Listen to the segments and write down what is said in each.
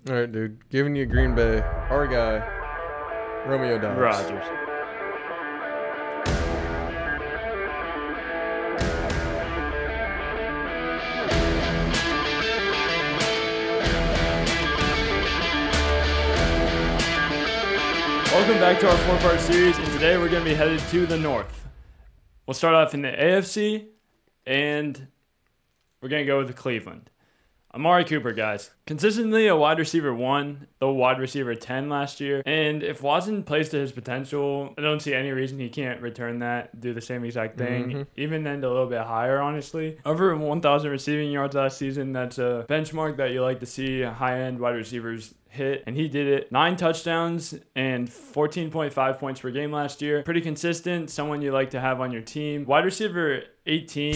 All right, dude. Giving you Green Bay. Our guy, Romeo Doubs. Rodgers. Welcome back to our four-part series, and today we're going to be headed to the North. We'll start off in the AFC, and we're going to go with Cleveland. Amari Cooper, guys. Consistently a wide receiver 1, the wide receiver 10 last year. And if Watson plays to his potential, I don't see any reason he can't return that, do the same exact thing, even end a little bit higher, honestly. Over 1,000 receiving yards last season, that's a benchmark that you like to see high-end wide receivers hit, and he did it. 9 touchdowns and 14.5 points per game last year. Pretty consistent, someone you like to have on your team. Wide receiver 18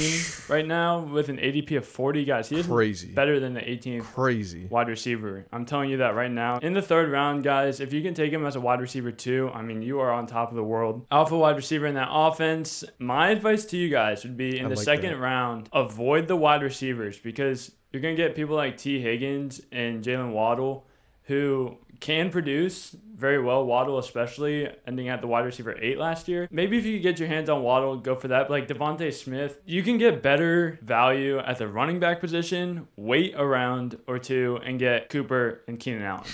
right now with an ADP of 40, guys. He is crazy. Better than the 18th wide receiver. I'm telling you that right now. In the third round, guys, if you can take him as a wide receiver 2, I mean, you are on top of the world. Alpha wide receiver in that offense. My advice to you guys would be in the second round, avoid the wide receivers because you're going to get people like T. Higgins and Jalen Waddle who can produce very well, Waddle especially, ending at the wide receiver 8 last year. Maybe if you could get your hands on Waddle, go for that. But like Devontae Smith, you can get better value at the running back position, wait a round or two, and get Cooper and Keenan Allen.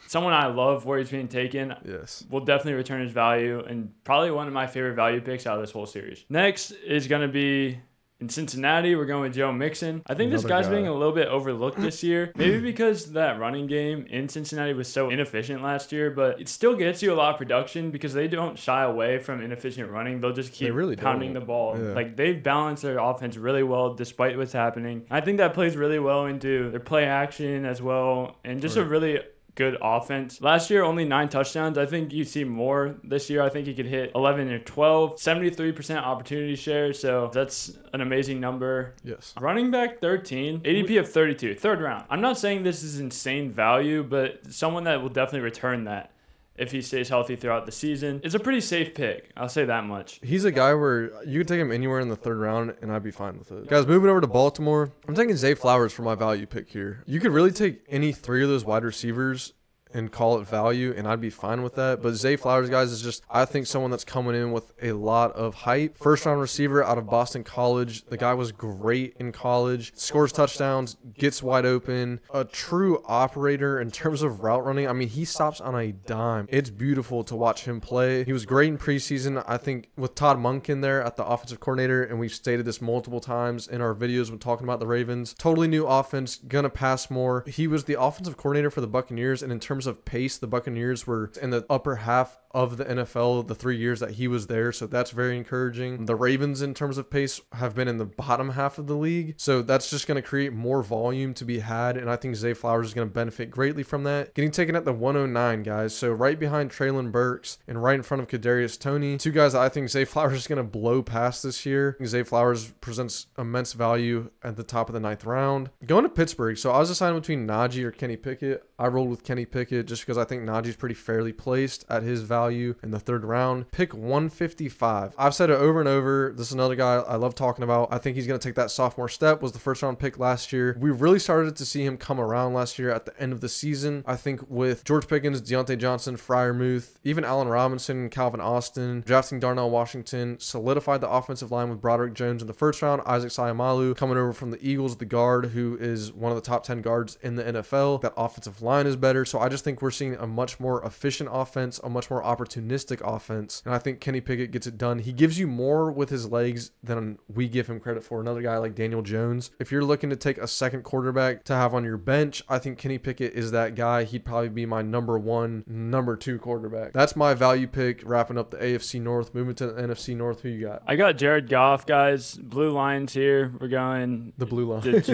Someone I love where he's being taken. Yes. Will definitely return his value, and probably one of my favorite value picks out of this whole series. Next is going to be in Cincinnati, we're going with Joe Mixon. I think this guy's being a little bit overlooked this year. Maybe because that running game in Cincinnati was so inefficient last year, but it still gets you a lot of production because they don't shy away from inefficient running. They'll just keep pounding the ball. Yeah. Like, they've balanced their offense really well despite what's happening. I think that plays really well into their play action as well, and just a really good offense. Last year, only 9 touchdowns. I think you see more this year. I think he could hit 11 or 12, 73% opportunity share. So that's an amazing number. Yes. Running back 13, ADP of 32, third round. I'm not saying this is insane value, but someone that will definitely return that if he stays healthy throughout the season. It's a pretty safe pick. I'll say that much. He's a guy where you could take him anywhere in the third round, and I'd be fine with it. Guys, moving over to Baltimore, I'm taking Zay Flowers for my value pick here. You could really take any 3 of those wide receivers and call it value, and I'd be fine with that. But Zay Flowers, guys, is just, I think, someone that's coming in with a lot of hype. First-round receiver out of Boston College. The guy was great in college. Scores touchdowns, gets wide open. A true operator in terms of route running. I mean, he stops on a dime. It's beautiful to watch him play. He was great in preseason. I think with Todd Monken there at the offensive coordinator, and we've stated this multiple times in our videos when talking about the Ravens. Totally new offense, gonna pass more. He was the offensive coordinator for the Buccaneers, and in terms of pace, the Buccaneers were in the upper half of the NFL the 3 years that he was there, so that's very encouraging. The Ravens, in terms of pace, have been in the bottom half of the league, so that's just going to create more volume to be had, and I think Zay Flowers is going to benefit greatly from that. Getting taken at the 109, guys, so right behind Traylon Burks and right in front of Kadarius Toney, 2 guys that I think Zay Flowers is going to blow past this year. Zay Flowers presents immense value at the top of the 9th round. Going to Pittsburgh, so I was deciding between Najee or Kenny Pickett. I rolled with Kenny Pickett just because I think Najee's pretty fairly placed at his value in the 3rd round. Pick 155. I've said it over and over. This is another guy I love talking about. I think he's going to take that sophomore step. Was the 1st round pick last year. We really started to see him come around last year at the end of the season. I think with George Pickens, Deontay Johnson, Freiermuth, even Allen Robinson, Calvin Austin, drafting Darnell Washington, solidified the offensive line with Broderick Jones in the 1st round. Isaac Sayamalu coming over from the Eagles, the guard, who is one of the top 10 guards in the NFL. That offensive line is better. So I just think we're seeing a much more efficient offense, a much more opportunistic offense, and I think Kenny Pickett gets it done. He gives you more with his legs than we give him credit for. Another guy like Daniel Jones. If you're looking to take a second quarterback to have on your bench, I think Kenny Pickett is that guy. He'd probably be my number 1, number 2 quarterback. That's my value pick. Wrapping up the AFC North, moving to the NFC North. Who you got? I got Jared Goff, guys. Blue Lions here. We're going the Blue Lions.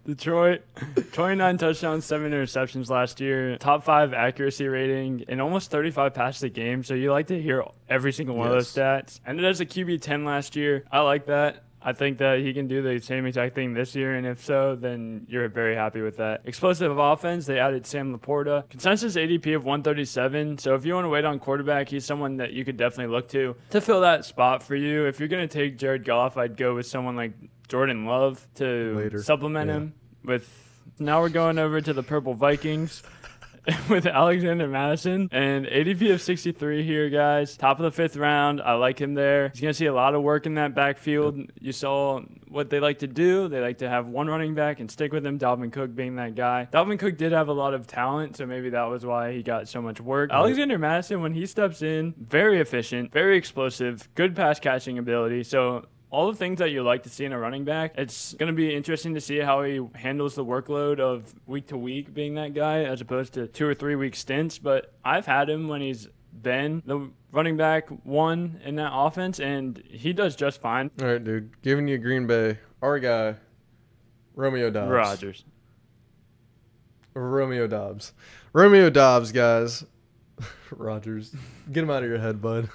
Detroit, 29 touchdowns, 7 interceptions last year, top 5 accuracy rating, and almost 35 passes a game. So you like to hear every single one of those stats. Ended as a QB 10 last year. I like that. I think that he can do the same exact thing this year, and if so, then you're very happy with that. Explosive offense, they added Sam Laporta. Consensus ADP of 137, so if you want to wait on quarterback, he's someone that you could definitely look to fill that spot for you. If you're going to take Jared Goff, I'd go with someone like Jordan Love to supplement him with Now we're going over to the Purple Vikings with Alexander Mattison and ADP of 63 here, guys. Top of the 5th round. I like him there. He's going to see a lot of work in that backfield. You saw what they like to do. They like to have one running back and stick with him, Dalvin Cook being that guy. Dalvin Cook did have a lot of talent, so maybe that was why he got so much work. Alexander Mattison, when he steps in, very efficient, very explosive, good pass catching ability. So all the things that you like to see in a running back, it's going to be interesting to see how he handles the workload of week to week being that guy as opposed to 2 or 3 week stints. But I've had him when he's been the running back 1 in that offense, and he does just fine. All right, dude. Giving you Green Bay. Our guy, Romeo Doubs. Romeo Doubs, guys. Rodgers. Get him out of your head, bud.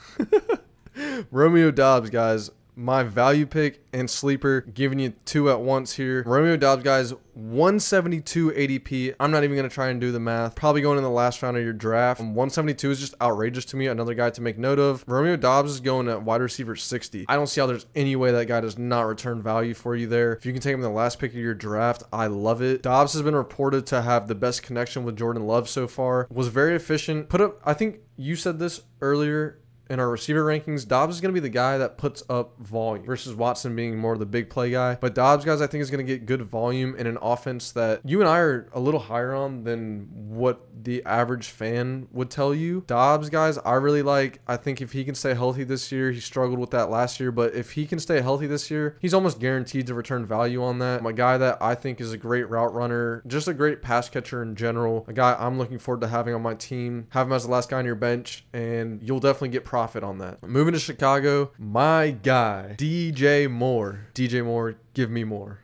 Romeo Doubs, guys. My value pick and sleeper, giving you 2 at once here. Romeo Doubs, guys, 172 ADP. I'm not even going to try and do the math. Probably going in the last round of your draft. 172 is just outrageous to me. Another guy to make note of. Romeo Doubs is going at wide receiver 60. I don't see how there's any way that guy does not return value for you there. If you can take him in the last pick of your draft, I love it. Doubs has been reported to have the best connection with Jordan Love so far. Was very efficient. Put up, I think you said this earlier, in our receiver rankings, Doubs is going to be the guy that puts up volume versus Watson being more the big play guy. But Doubs, guys, I think is going to get good volume in an offense that you and I are a little higher on than what the average fan would tell you. Doubs, guys, I really like. I think if he can stay healthy this year, he struggled with that last year, but if he can stay healthy this year, he's almost guaranteed to return value on that. A guy that I think is a great route runner, just a great pass catcher in general, a guy I'm looking forward to having on my team. Have him as the last guy on your bench, and you'll definitely get profit on that. Moving to Chicago, my guy, DJ Moore. DJ Moore, give me more.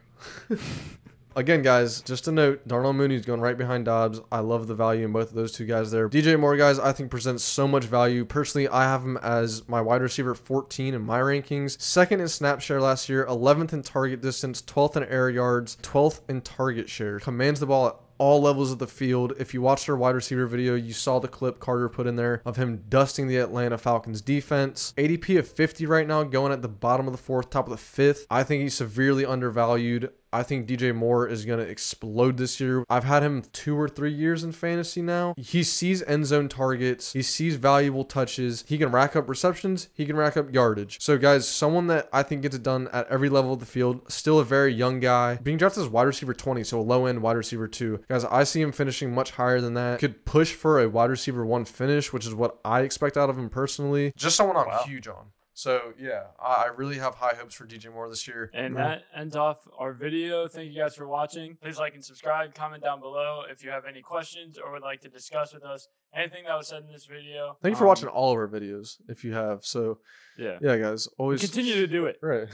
Again, guys, just a note, Darnell Mooney's going right behind Doubs. I love the value in both of those two guys there. DJ Moore, guys, I think presents so much value. Personally, I have him as my wide receiver 14 in my rankings. 2nd in snap share last year, 11th in target distance, 12th in air yards, 12th in target share. Commands the ball at all levels of the field. If you watched our wide receiver video, you saw the clip Carter put in there of him dusting the Atlanta Falcons defense. ADP of 50 right now, going at the bottom of the 4th, top of the 5th. I think he's severely undervalued. I think DJ Moore is going to explode this year. I've had him 2 or 3 years in fantasy now. He sees end zone targets. He sees valuable touches. He can rack up receptions. He can rack up yardage. So, guys, someone that I think gets it done at every level of the field. Still a very young guy. Being drafted as wide receiver 20, so a low-end wide receiver 2. Guys, I see him finishing much higher than that. Could push for a wide receiver 1 finish, which is what I expect out of him personally. Just someone I'm huge on. So, yeah, I really have high hopes for DJ Moore this year. And that ends off our video. Thank you guys for watching. Please like and subscribe. Comment down below if you have any questions or would like to discuss with us anything that was said in this video. Thank you for watching all of our videos if you have. So, yeah, guys, always continue to do it. Right.